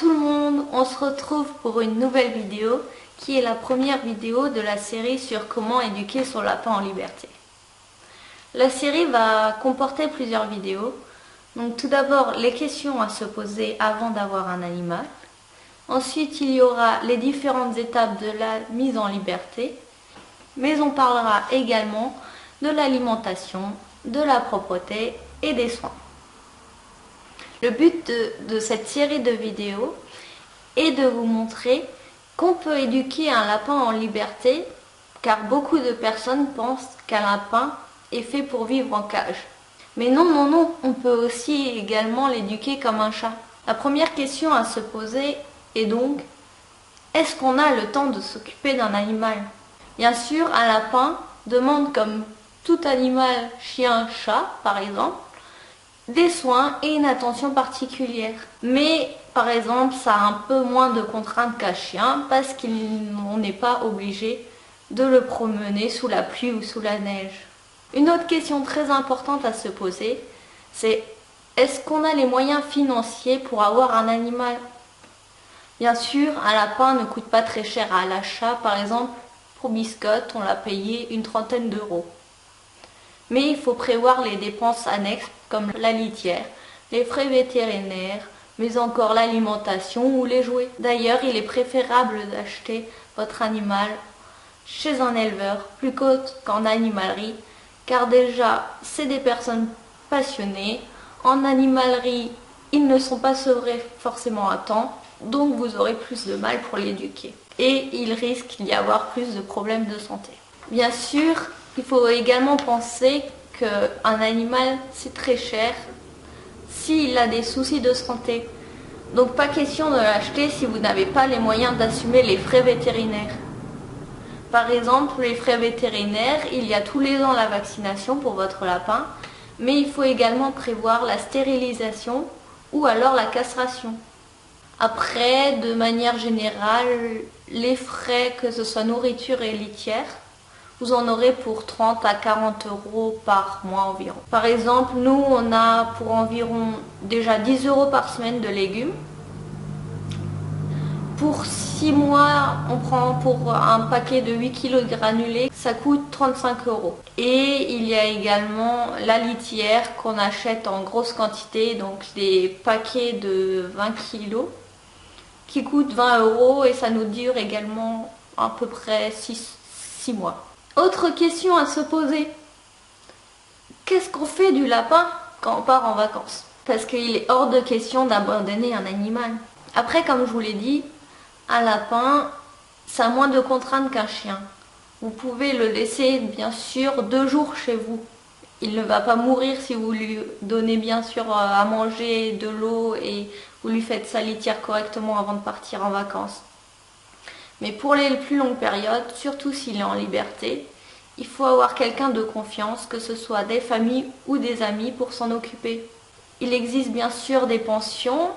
tout le monde, on se retrouve pour une nouvelle vidéo qui est la première vidéo de la série sur comment éduquer son lapin en liberté. La série va comporter plusieurs vidéos. Donc tout d'abord les questions à se poser avant d'avoir un animal. Ensuite il y aura les différentes étapes de la mise en liberté. Mais on parlera également de l'alimentation, de la propreté et des soins. Le but de cette série de vidéos est de vous montrer qu'on peut éduquer un lapin en liberté, car beaucoup de personnes pensent qu'un lapin est fait pour vivre en cage. Mais non, on peut aussi également l'éduquer comme un chat. La première question à se poser est donc, est-ce qu'on a le temps de s'occuper d'un animal ? Bien sûr, un lapin demande, comme tout animal, chien, chat par exemple, des soins et une attention particulière. Mais par exemple, ça a un peu moins de contraintes qu'un chien parce qu'on n'est pas obligé de le promener sous la pluie ou sous la neige. Une autre question très importante à se poser, c'est est-ce qu'on a les moyens financiers pour avoir un animal ? Bien sûr, un lapin ne coûte pas très cher à l'achat. Par exemple, pour Biscotte, on l'a payé une trentaine d'euros. Mais il faut prévoir les dépenses annexes comme la litière, les frais vétérinaires, mais encore l'alimentation ou les jouets. D'ailleurs, il est préférable d'acheter votre animal chez un éleveur plutôt qu'en animalerie, car déjà, c'est des personnes passionnées. En animalerie, ils ne sont pas sevrés forcément à temps, donc vous aurez plus de mal pour l'éduquer. Et il risque d'y avoir plus de problèmes de santé. Bien sûr, il faut également penser qu'un animal, c'est très cher s'il a des soucis de santé. Donc pas question de l'acheter si vous n'avez pas les moyens d'assumer les frais vétérinaires. Par exemple, les frais vétérinaires, il y a tous les ans la vaccination pour votre lapin, mais il faut également prévoir la stérilisation ou alors la castration. Après, de manière générale, les frais, que ce soit nourriture et litière, vous en aurez pour 30 à 40 euros par mois environ. Par exemple, nous, on a pour environ déjà 10 euros par semaine de légumes. Pour 6 mois, on prend pour un paquet de 8 kg de granulés, ça coûte 35 euros. Et il y a également la litière qu'on achète en grosse quantité, donc des paquets de 20 kg qui coûtent 20 euros et ça nous dure également à peu près 6 mois. Autre question à se poser, qu'est-ce qu'on fait du lapin quand on part en vacances ? Parce qu'il est hors de question d'abandonner un animal. Après, comme je vous l'ai dit, un lapin, ça a moins de contraintes qu'un chien. Vous pouvez le laisser bien sûr 2 jours chez vous. Il ne va pas mourir si vous lui donnez bien sûr à manger, de l'eau et vous lui faites sa litière correctement avant de partir en vacances. Mais pour les plus longues périodes, surtout s'il est en liberté, il faut avoir quelqu'un de confiance, que ce soit des familles ou des amis, pour s'en occuper. Il existe bien sûr des pensions,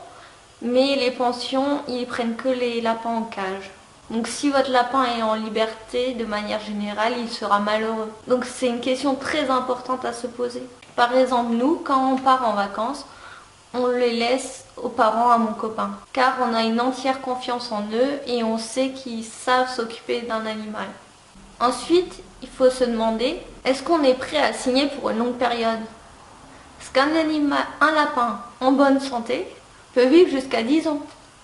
mais les pensions, ils prennent que les lapins en cage. Donc si votre lapin est en liberté, de manière générale, il sera malheureux. Donc c'est une question très importante à se poser. Par exemple, nous, quand on part en vacances, on les laisse aux parents, à mon copain, car on a une entière confiance en eux et on sait qu'ils savent s'occuper d'un animal. Ensuite, il faut se demander, est-ce qu'on est prêt à signer pour une longue période ? Parce un lapin en bonne santé peut vivre jusqu'à 10 ans.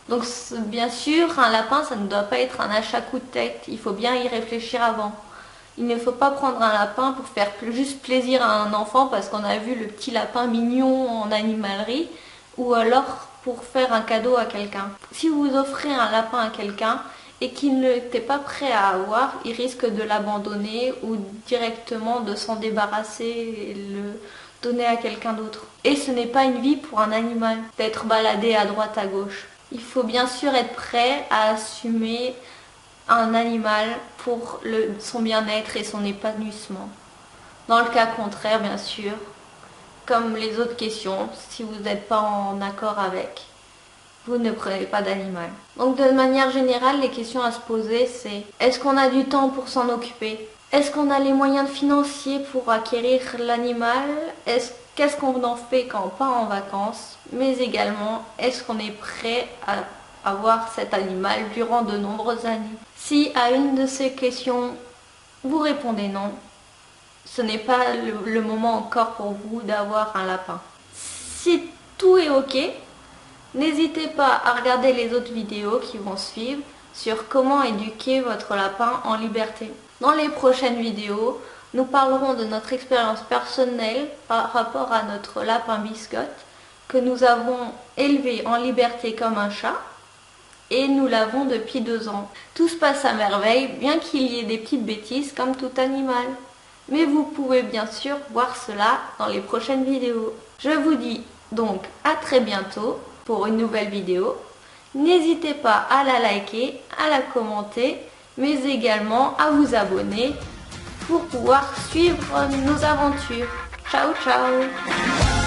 Donc bien sûr, un lapin, ça ne doit pas être un achat coup de tête, il faut bien y réfléchir avant. Il ne faut pas prendre un lapin pour faire juste plaisir à un enfant parce qu'on a vu le petit lapin mignon en animalerie, ou alors pour faire un cadeau à quelqu'un. Si vous offrez un lapin à quelqu'un et qu'il n'était pas prêt à avoir, il risque de l'abandonner ou directement de s'en débarrasser et le donner à quelqu'un d'autre. Et ce n'est pas une vie pour un animal d'être baladé à droite à gauche. Il faut bien sûr être prêt à assumer un animal pour son bien-être et son épanouissement. Dans le cas contraire, bien sûr, comme les autres questions, si vous n'êtes pas en accord avec, vous ne prenez pas d'animal. Donc de manière générale, les questions à se poser, c'est est-ce qu'on a du temps pour s'en occuper ? Est-ce qu'on a les moyens financiers pour acquérir l'animal ? Qu'est-ce qu'on en fait quand on part en vacances ? Mais également, est-ce qu'on est prêt à avoir cet animal durant de nombreuses années. Si à une de ces questions, vous répondez non, ce n'est pas le moment encore pour vous d'avoir un lapin. Si tout est ok, n'hésitez pas à regarder les autres vidéos qui vont suivre sur comment éduquer votre lapin en liberté. Dans les prochaines vidéos, nous parlerons de notre expérience personnelle par rapport à notre lapin Biscotte que nous avons élevé en liberté comme un chat et nous l'avons depuis 2 ans. Tout se passe à merveille, bien qu'il y ait des petites bêtises comme tout animal. Mais vous pouvez bien sûr voir cela dans les prochaines vidéos. Je vous dis donc à très bientôt pour une nouvelle vidéo. N'hésitez pas à la liker, à la commenter, mais également à vous abonner pour pouvoir suivre nos aventures. Ciao ciao!